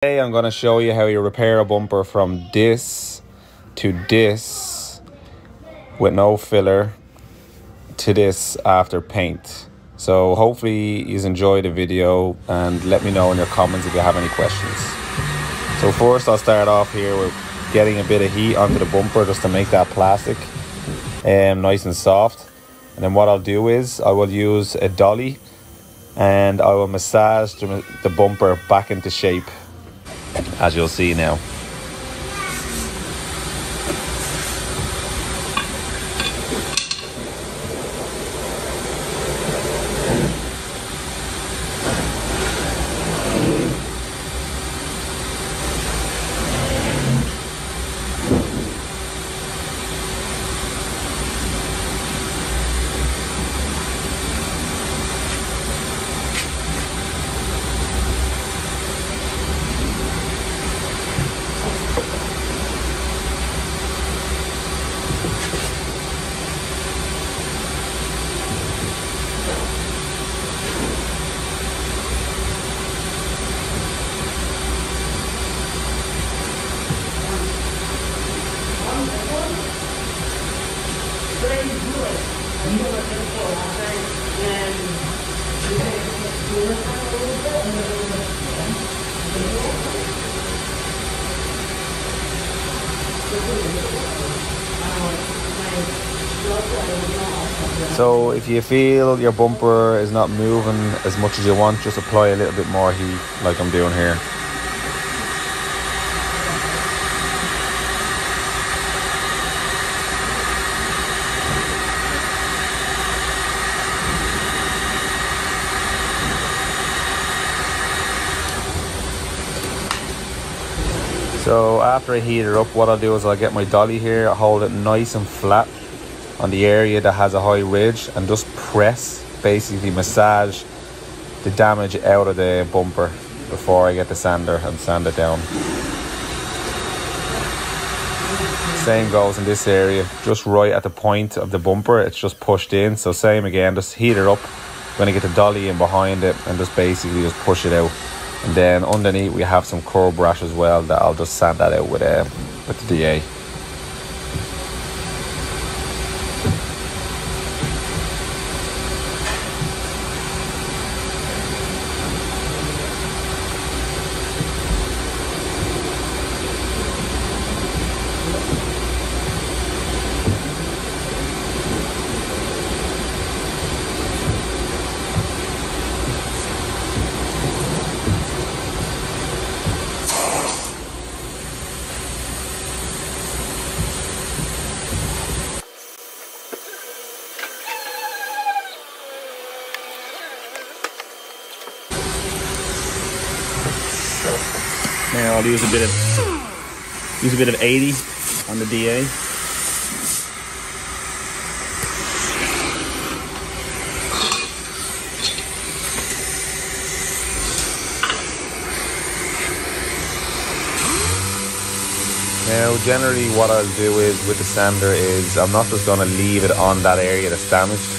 Today I'm going to show you how you repair a bumper from this to this with no filler to this after paint. So hopefully you enjoy the video and let me know in your comments if you have any questions. So first I'll start off here with getting a bit of heat onto the bumper just to make that plastic nice and soft. And then what I'll do is I will use a dolly and I will massage the bumper back into shape, as you'll see now. So if you feel your bumper is not moving as much as you want, just apply a little bit more heat like I'm doing here. So after I heat it up, what I'll do is I'll get my dolly here, I'll hold it nice and flat on the area that has a high ridge and just press, basically massage the damage out of the bumper before I get the sander and sand it down. Same goes in this area, just right at the point of the bumper, it's just pushed in. So same again, just heat it up. I'm going to get the dolly in behind it and just basically just push it out. And then underneath we have some curb brush as well that I'll just sand that out with the DA. Now I'll use a bit of 80 on the DA. Now generally what I'll do is with the sander is I'm not just going to leave it on that area that's damaged.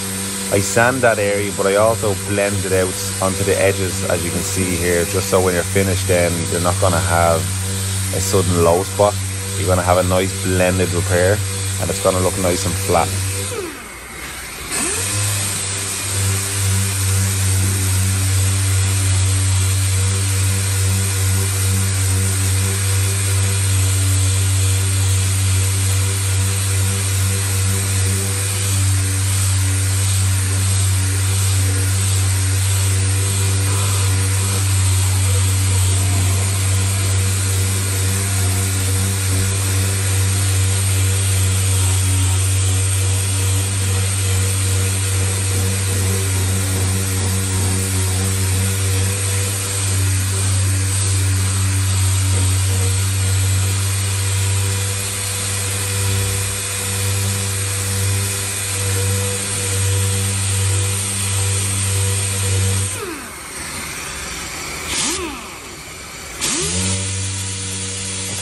I sand that area, but I also blend it out onto the edges, as you can see here, just so when you're finished then you're not going to have a sudden low spot. You're going to have a nice blended repair and it's going to look nice and flat.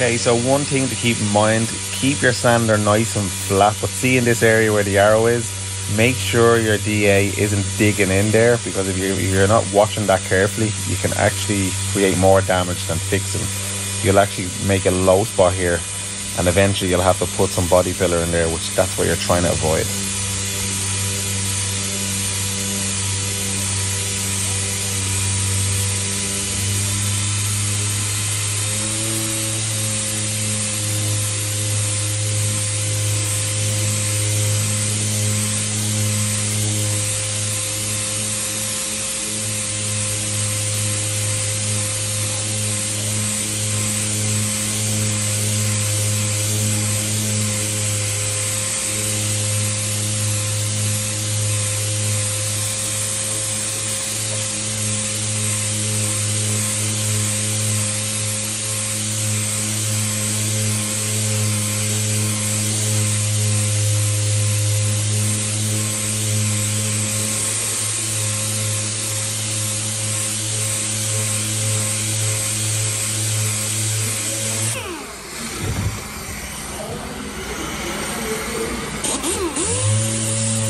Okay, so one thing to keep in mind, keep your sander nice and flat, but see in this area where the arrow is, make sure your DA isn't digging in there, because if you're not watching that carefully, you can actually create more damage than fixing. You'll actually make a low spot here, and eventually you'll have to put some body filler in there, which that's what you're trying to avoid.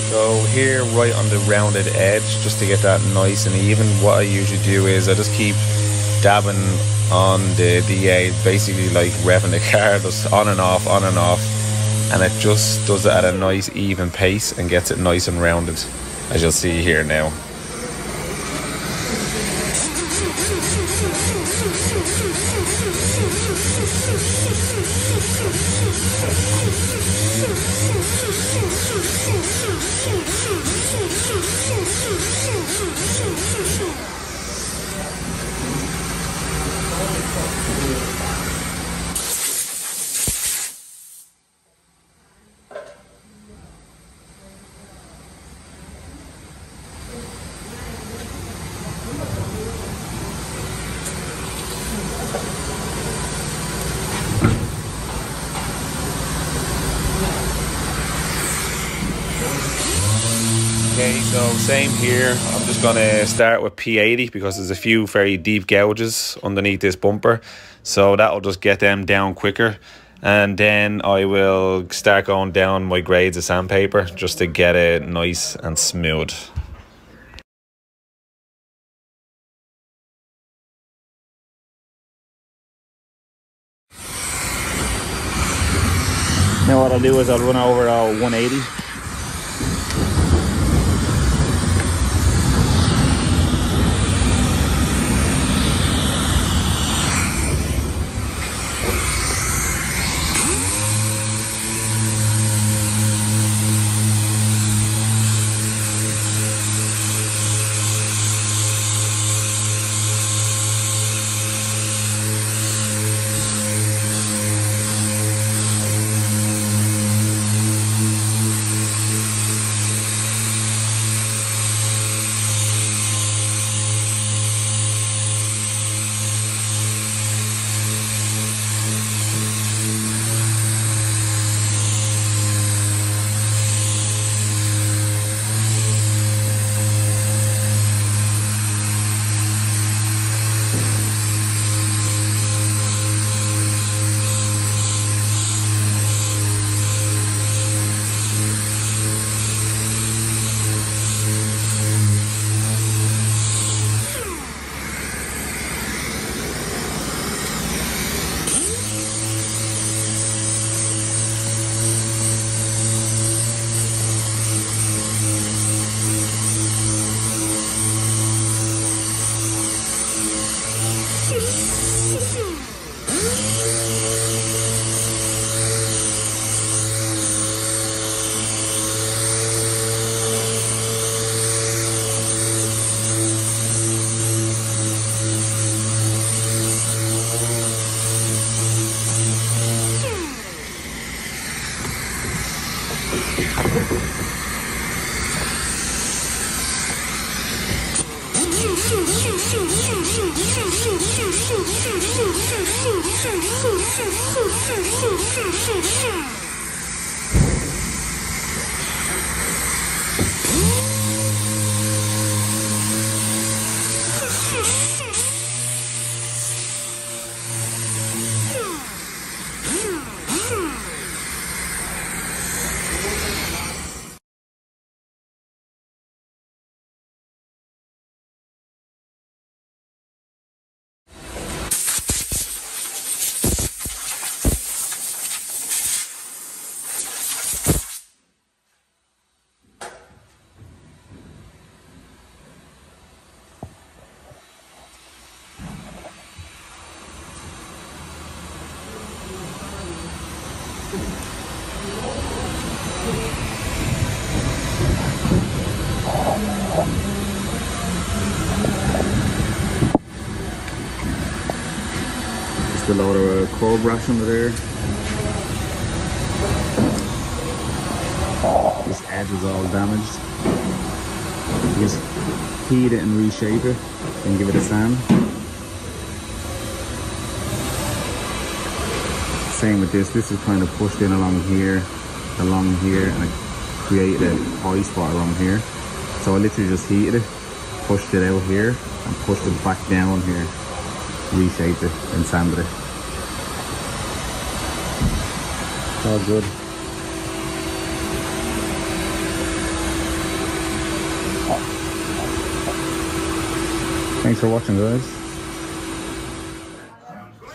So here, right on the rounded edge, just to get that nice and even, what I usually do is I just keep dabbing on the DA, basically like revving the car, just on and off, and it just does it at a nice even pace and gets it nice and rounded, as you'll see here now. Okay, so same here. I'm just going to start with P80 because there's a few very deep gouges underneath this bumper. So that'll just get them down quicker. And then I will start going down my grades of sandpaper just to get it nice and smooth. Now what I'll do is I'll run over 180. a load of curb rash under there. This edge is all damaged. Just heat it and reshape it and give it a sand. Same with this. This is kind of pushed in along here, and it created a high spot around here. So I literally just heated it, pushed it out here, and pushed it back down here, reshaped it and sanded it. All good. Thanks for watching, guys.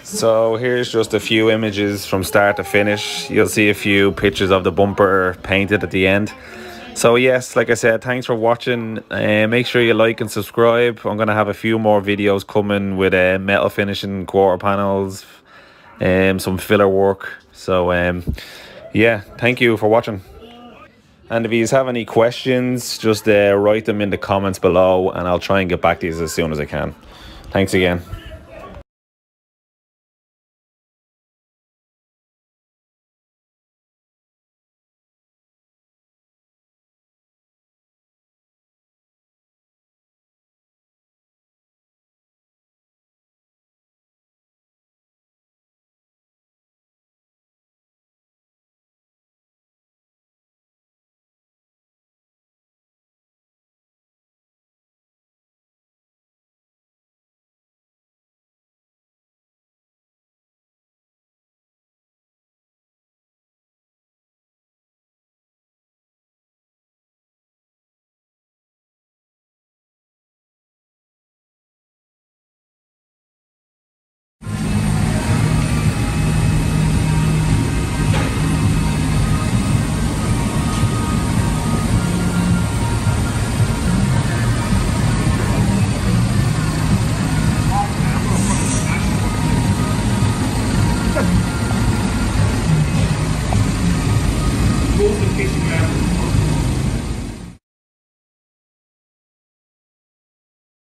So here's just a few images from start to finish. You'll see a few pictures of the bumper painted at the end. So yes, like I said, thanks for watching. Make sure you like and subscribe. I'm going to have a few more videos coming with metal finishing, quarter panels, some filler work. So yeah, thank you for watching. And if you have any questions, just write them in the comments below and I'll try and get back to you as soon as I can. Thanks again.